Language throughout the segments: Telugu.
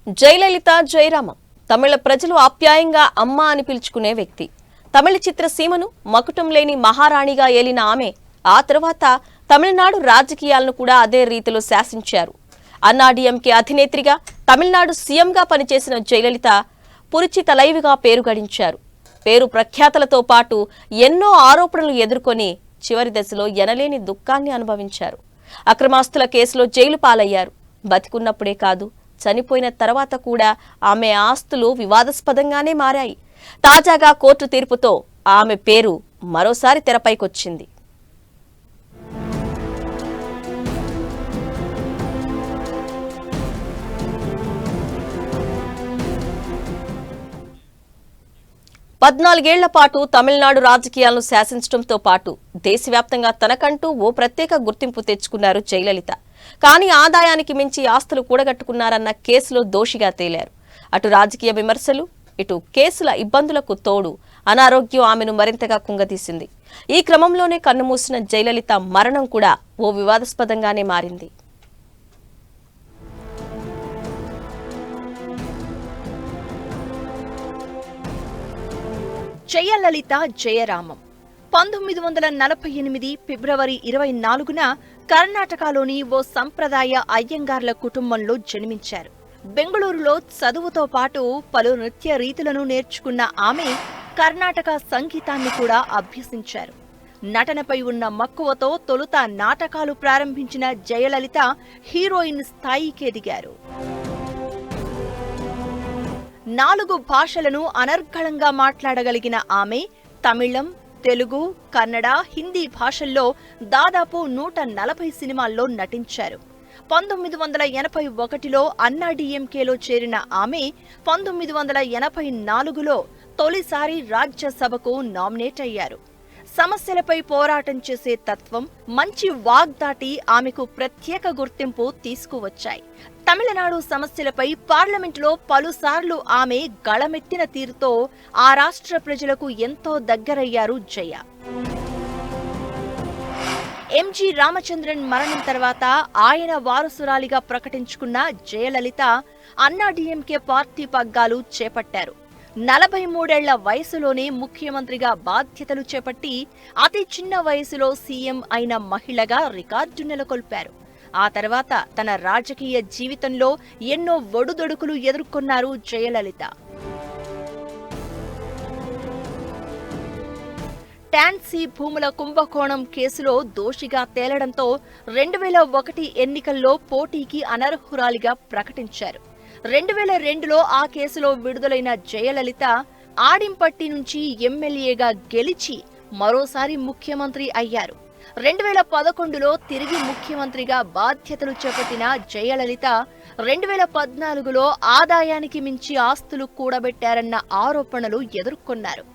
జయలలిత జయరామం తమిళ ప్రజలు ఆప్యాయంగా అమ్మ అని పిలుచుకునే వ్యక్తి. తమిళ చిత్రసీమను మకుటం లేని మహారాణిగా ఏలిన ఆమె ఆ తర్వాత తమిళనాడు రాజకీయాలను కూడా అదే రీతిలో శాసించారు. అన్నాడీఎంకే అధినేత్రిగా తమిళనాడు సీఎంగా పనిచేసిన జయలలిత పురిచి తలైవిగా పేరు గడించారు. పేరు ప్రఖ్యాతలతో పాటు ఎన్నో ఆరోపణలు ఎదుర్కొని చివరి దశలో ఎనలేని దుఃఖాన్ని అనుభవించారు. అక్రమాస్తుల కేసులో జైలు పాలయ్యారు. బతికున్నప్పుడే కాదు, చనిపోయిన తర్వాత కూడా ఆమె ఆస్తులు వివాదాస్పదంగానే మారాయి. తాజాగా కోర్టు తీర్పుతో ఆమె పేరు మరోసారి తెరపైకొచ్చింది. పద్నాలుగేళ్ల పాటు తమిళనాడు రాజకీయాలను శాసించడంతో పాటు దేశవ్యాప్తంగా తనకంటూ ఓ ప్రత్యేక గుర్తింపు తెచ్చుకున్నారు జయలలిత. కానీ ఆదాయానికి మించి ఆస్తులు కూడగట్టుకున్నారన్న కేసులో దోషిగా తేలారు. అటు రాజకీయ విమర్శలు, ఇటు కేసుల ఇబ్బందులకు తోడు అనారోగ్యం ఆమెను మరింతగా కుంగదీసింది. ఈ క్రమంలోనే కన్నుమూసిన జయలలిత మరణం కూడా ఓ వివాదాస్పదంగానే మారింది. జయలలిత జయరామం 1948 ఫిబ్రవరి 24న కర్ణాటకలోని ఓ సంప్రదాయ అయ్యంగార్ల కుటుంబంలో జన్మించారు. బెంగళూరులో చదువుతో పాటు పలు నృత్య రీతులను నేర్చుకున్న ఆమె కర్ణాటక సంగీతాన్ని కూడా అభ్యసించారు. నటనపై ఉన్న మక్కువతో తొలుత నాటకాలు ప్రారంభించిన జయలలిత హీరోయిన్ స్థాయికి ఎదిగారు. 4 భాషలను అనర్గళంగా మాట్లాడగలిగిన ఆమె తమిళం, తెలుగు, కన్నడ, హిందీ భాషల్లో దాదాపు 140 సినిమాల్లో నటించారు. 1981లో అన్నాడీఎంకేలో చేరిన ఆమె 1984లో తొలిసారి రాజ్యసభకు నామినేట్ అయ్యారు. సమస్యలపై పోరాటం చేసే తత్వం, మంచి వాగ్దాటి ఆమెకు ప్రత్యేక గుర్తింపు తీసుకువచ్చాయి. తమిళనాడు సమస్యలపై పార్లమెంటులో పలుసార్లు ఆమె గళమెత్తిన తీరుతో ఆ రాష్ట్ర ప్రజలకు ఎంతో దగ్గరయ్యారు జయ. ఎంజి రామచంద్రన్ మరణం తర్వాత ఆయన వారసురాలిగా ప్రకటించుకున్న జయలలిత అన్నాడీఎంకే పార్టీ పగ్గాలు చేపట్టారు. 43 ఏళ్ల వయసులోనే ముఖ్యమంత్రిగా బాధ్యతలు చేపట్టి అతి చిన్న వయసులో సీఎం అయిన మహిళగా రికార్డు నెలకొల్పారు. ఆ తర్వాత తన రాజకీయ జీవితంలో ఎన్నో ఒడుదొడుకులు ఎదుర్కొన్నారు జయలలిత. టాన్సీ భూముల కుంభకోణం కేసులో దోషిగా తేలడంతో 2001 ఎన్నికల్లో పోటీకి అనర్హురాలిగా ప్రకటించారు. 2002లో ఆ కేసులో విడుదలైన జయలలిత ఆడింపట్టి నుంచి ఎమ్మెల్యేగా గెలిచి మరోసారి ముఖ్యమంత్రి అయ్యారు. 2011లో తిరిగి ముఖ్యమంత్రిగా బాధ్యతలు చేపట్టిన జయలలిత 2014లో ఆదాయానికి మించి ఆస్తులు కూడబెట్టారన్న ఆరోపణలు ఎదుర్కొన్నారు.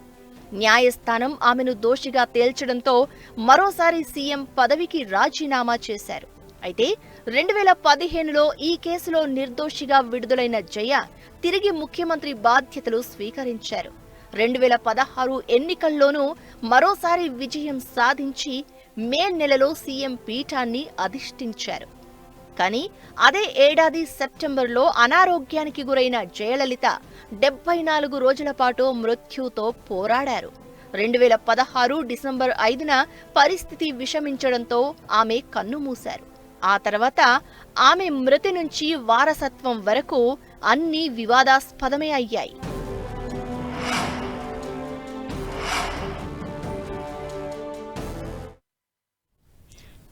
న్యాయస్థానం ఆమెను దోషిగా తేల్చడంతో మరోసారి సీఎం పదవికి రాజీనామా చేశారు. అయితే 2015లో ఈ కేసులో నిర్దోషిగా విడుదలైన జయ తిరిగి ముఖ్యమంత్రి బాధ్యతలు స్వీకరించారు. 2016 ఎన్నికల్లోనూ మరోసారి విజయం సాధించి మే నెలలో సీఎం పీఠాన్ని అధిష్ఠించారు. కానీ అదే ఏడాది సెప్టెంబర్లో అనారోగ్యానికి గురైన జయలలిత 74 రోజుల పాటు మృత్యుతో పోరాడారు. 2016 డిసెంబర్ 5న పరిస్థితి విషమించడంతో ఆమె కన్నుమూశారు. ఆ తర్వాత ఆమె మృతి నుంచి వారసత్వం వరకు అన్నీ వివాదాస్పదమే అయ్యాయి.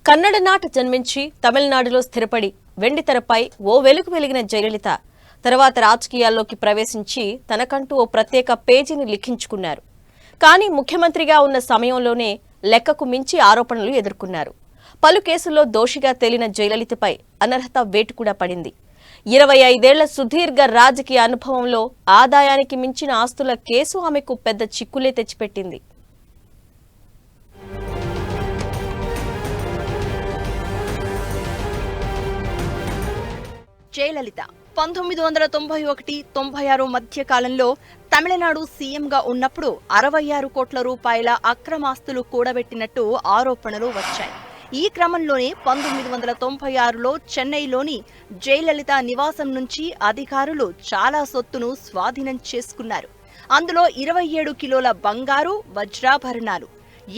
కన్నడ నాట జన్మించి తమిళనాడులో స్థిరపడి వెండితెరపై ఓ వెలుగు వెలిగిన జయలలిత తర్వాత రాజకీయాల్లోకి ప్రవేశించి తనకంటూ ఓ ప్రత్యేక పేజీని లిఖించుకున్నారు. కానీ ముఖ్యమంత్రిగా ఉన్న సమయంలోనే లెక్కకు మించి ఆరోపణలు ఎదుర్కొన్నారు. పలు కేసుల్లో దోషిగా తేలిన జయలలితపై అనర్హత వేటు కూడా పడింది. 25 ఏళ్ల సుదీర్ఘ రాజకీయ అనుభవంలో ఆదాయానికి మించిన ఆస్తుల కేసు ఆమెకు పెద్ద చిక్కులే తెచ్చిపెట్టింది. జయలలిత 1991-96 మధ్య కాలంలో తమిళనాడు సీఎంగా ఉన్నప్పుడు 66 కోట్ల రూపాయల అక్రమాస్తులు కూడబెట్టినట్టు ఆరోపణలు వచ్చాయి. ఈ క్రమంలోనే 1996లో చెన్నైలోని జయలలిత నివాసం నుంచి అధికారులు చాలా సొత్తును స్వాధీనం చేసుకున్నారు. అందులో 27 కిలోల బంగారు, వజ్రాభరణాలు,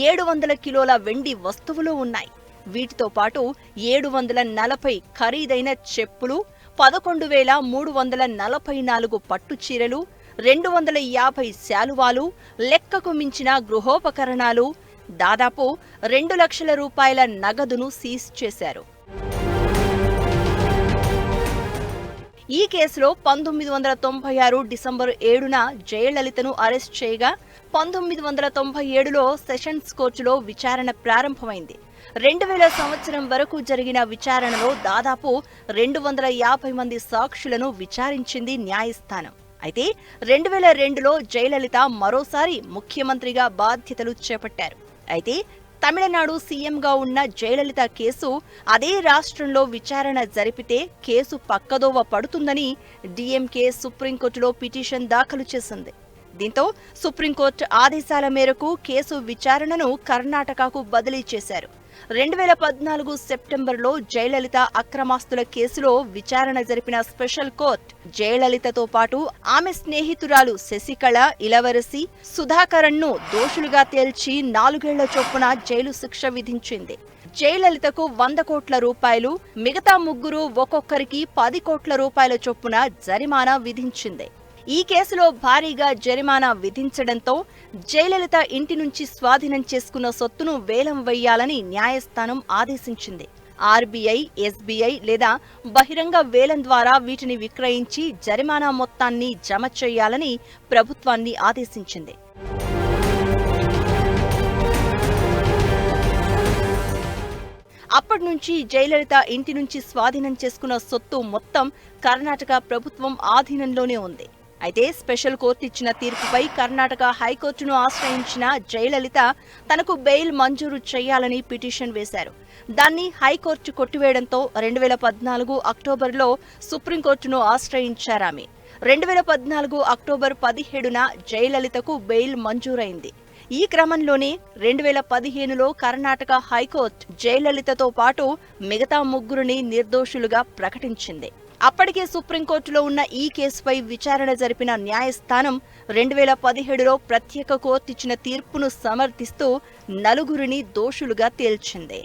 700 కిలోల వెండి వస్తువులు ఉన్నాయి. వీటితో పాటు 740 ఖరీదైన చెప్పులు, 11,344 పట్టు చీరలు, 250 శాలువాలు, లెక్కకు మించిన గృహోపకరణాలు, దాదాపు 2 లక్షల రూపాయల నగదును సీజ్ చేశారు. ఈ కేసులో 1996 డిసెంబర్ 7న జయలలితను అరెస్ట్ చేయగా 1997లో సెషన్స్ కోర్టులో విచారణ ప్రారంభమైంది. 2000 సంవత్సరం వరకు జరిగిన విచారణలో దాదాపు 250 మంది సాక్షులను విచారించింది న్యాయస్థానం. అయితే 2002లో జయలలిత మరోసారి ముఖ్యమంత్రిగా బాధ్యతలు చేపట్టారు. అయితే తమిళనాడు సీఎంగా ఉన్న జయలలిత కేసు అదే రాష్ట్రంలో విచారణ జరిపితే కేసు పక్కదోవ పడుతుందని డీఎంకే సుప్రీంకోర్టులో పిటిషన్ దాఖలు చేసింది. దీంతో సుప్రీంకోర్టు ఆదేశాల మేరకు కేసు విచారణను కర్ణాటకకు బదిలీ చేశారు. 2014 సెప్టెంబర్లో జయలలిత అక్రమాస్తుల కేసులో విచారణ జరిపిన స్పెషల్ కోర్టు జయలలితతో పాటు ఆమె స్నేహితురాలు శశికళ, ఇలవరసి, సుధాకరన్ను దోషులుగా తేల్చి 4 ఏళ్ల చొప్పున జైలు శిక్ష విధించింది. జయలలితకు 100 కోట్ల రూపాయలు, మిగతా ముగ్గురు ఒక్కొక్కరికి 10 కోట్ల రూపాయల చొప్పున జరిమానా విధించింది. ఈ కేసులో భారీగా జరిమానా విధించడంతో జయలలిత ఇంటి నుంచి స్వాధీనం చేసుకున్న సొత్తును వేలం వేయాలని న్యాయస్థానం ఆదేశించింది. ఆర్బీఐ, ఎస్బీఐ లేదా బహిరంగ వేలం ద్వారా వీటిని విక్రయించి జరిమానా మొత్తాన్ని జమ చేయాలని ప్రభుత్వాన్ని ఆదేశించింది. అప్పటి నుంచి జయలలిత ఇంటి నుంచి స్వాధీనం చేసుకున్న సొత్తు మొత్తం కర్ణాటక ప్రభుత్వం ఆధీనంలోనే ఉంది. అయితే స్పెషల్ కోర్టు ఇచ్చిన తీర్పుపై కర్ణాటక హైకోర్టును ఆశ్రయించిన జయలలిత తనకు బెయిల్ మంజూరు చేయాలని పిటిషన్ వేశారు. దాన్ని హైకోర్టు కొట్టివేయడంతో 2014 అక్టోబర్లో సుప్రీంకోర్టును ఆశ్రయించారామె. 2014 అక్టోబర్ 17న జయలలితకు బెయిల్ మంజూరైంది. ఈ క్రమంలోనే 2015లో కర్ణాటక హైకోర్టు జయలలితతో పాటు మిగతా ముగ్గురిని నిర్దోషులుగా ప్రకటించింది. అప్పటికే సుప్రీంకోర్టులో ఉన్న ఈ కేసుపై విచారణ జరిపిన న్యాయస్థానం 2017లో ప్రత్యేక కోర్టు ఇచ్చిన తీర్పును సమర్థిస్తూ 4 దోషులుగా తేల్చింది.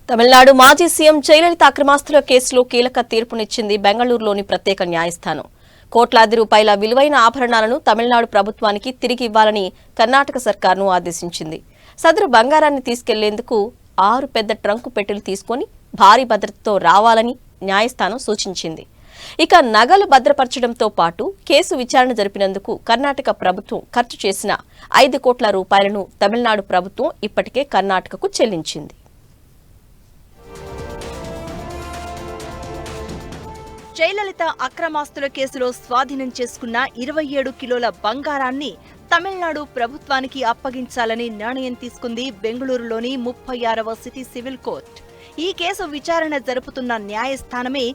తమిళనాడు మాజీ సీఎం జయలలిత అక్రమాస్తుల కేసులో కీలక తీర్పునిచ్చింది బెంగళూరులోని ప్రత్యేక న్యాయస్థానం. కోట్లాది రూపాయల విలువైన ఆభరణాలను తమిళనాడు ప్రభుత్వానికి తిరిగి ఇవ్వాలని కర్ణాటక సర్కార్ను ఆదేశించింది. సదరు బంగారాన్ని తీసుకెళ్లేందుకు 6 పెద్ద ట్రంకు పెట్టెలు తీసుకుని భారీ భద్రతతో రావాలని న్యాయస్థానం సూచించింది. ఇక నగలు భద్రపరచడంతో పాటు కేసు విచారణ జరిపినందుకు కర్ణాటక ప్రభుత్వం ఖర్చు చేసిన 5 కోట్ల రూపాయలను తమిళనాడు ప్రభుత్వం ఇప్పటికే కర్ణాటకకు చెల్లించింది. జయలలిత అక్రమాస్తుల కేసులో స్వాధీనం చేసుకున్న 27 కిలోల బంగారాన్ని తమిళనాడు ప్రభుత్వానికి అప్పగించాలని నిర్ణయం తీసుకుంది బెంగళూరులోని 36వ సిటీ సివిల్ కోర్టు. ఈ కేసు విచారణ జరుపుతున్న న్యాయస్థానమే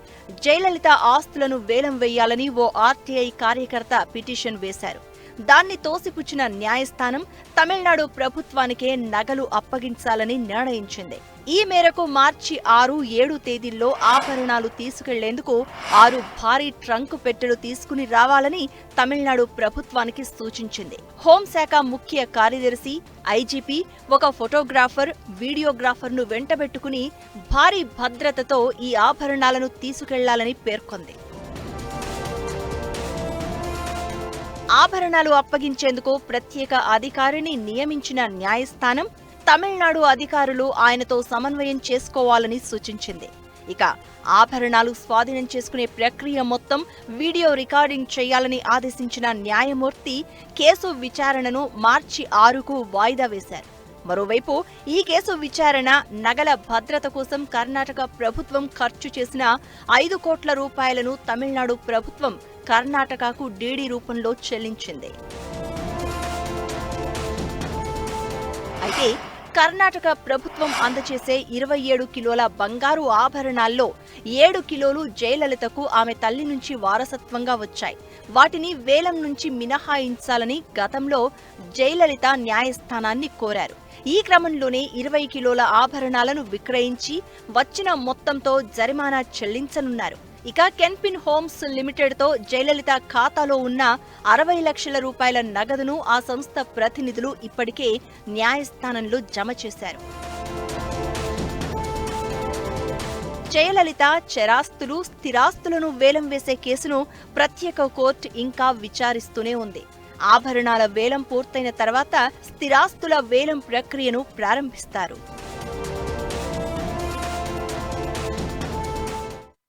జయలలిత ఆస్తులను వేలం వేయాలని ఓ ఆర్టీఐ కార్యకర్త పిటిషన్ వేశారు. దాన్ని తోసిపుచ్చిన న్యాయస్థానం తమిళనాడు ప్రభుత్వానికే నగలు అప్పగించాలని నిర్ణయించింది. ఈ మేరకు మార్చి 6, 7 తేదీల్లో ఆభరణాలు తీసుకెళ్లేందుకు 6 భారీ ట్రంకు పెట్టెలు తీసుకుని రావాలని తమిళనాడు ప్రభుత్వానికి సూచించింది. హోంశాఖ ముఖ్య కార్యదర్శి, ఐజీపీ, ఒక ఫోటోగ్రాఫర్, వీడియోగ్రాఫర్ను వెంటబెట్టుకుని భారీ భద్రతతో ఈ ఆభరణాలను తీసుకెళ్లాలని పేర్కొంది. ఆభరణాలు అప్పగించేందుకు ప్రత్యేక అధికారిని నియమించిన న్యాయస్థానం తమిళనాడు అధికారులు ఆయనతో సమన్వయం చేసుకోవాలని సూచించింది. ఇక ఆభరణాలు స్వాధీనం చేసుకునే ప్రక్రియ మొత్తం వీడియో రికార్డింగ్ చేయాలని ఆదేశించిన న్యాయమూర్తి కేసు విచారణను మార్చి 6కు వాయిదా వేశారు. మరోవైపు ఈ కేసు విచారణ నగల భద్రత కోసం కర్ణాటక ప్రభుత్వం ఖర్చు చేసిన 5 కోట్ల రూపాయలను తమిళనాడు ప్రభుత్వం కర్ణాటకకు డీడీ రూపంలో చెల్లించింది. అయితే కర్ణాటక ప్రభుత్వం అందచేసే 27 కిలోల బంగారు ఆభరణాల్లో 7 కిలోలు జయలలితకు ఆమె తల్లి నుంచి వారసత్వంగా వచ్చాయి. వాటిని వేలం నుంచి మినహాయించాలని గతంలో జయలలిత న్యాయస్థానాన్ని కోరారు. ఈ క్రమంలోనే 20 కిలోల ఆభరణాలను విక్రయించి వచ్చిన మొత్తంతో జరిమానా చెల్లించనున్నారు. ఇక కెన్పిన్ హోమ్స్ లిమిటెడ్ తో జయలలిత ఖాతాలో ఉన్న 60 లక్షల రూపాయల నగదును ఆ సంస్థ ప్రతినిధులు ఇప్పటికే న్యాయస్థానంలో జమ చేశారు. జయలలిత చరాస్తులు, స్థిరాస్తులను వేలం వేసే కేసును ప్రత్యేక కోర్టు ఇంకా విచారిస్తూనే ఉంది. ఆభరణాల వేలం పూర్తయిన తర్వాత స్థిరాస్తుల వేలం ప్రక్రియను ప్రారంభిస్తారు.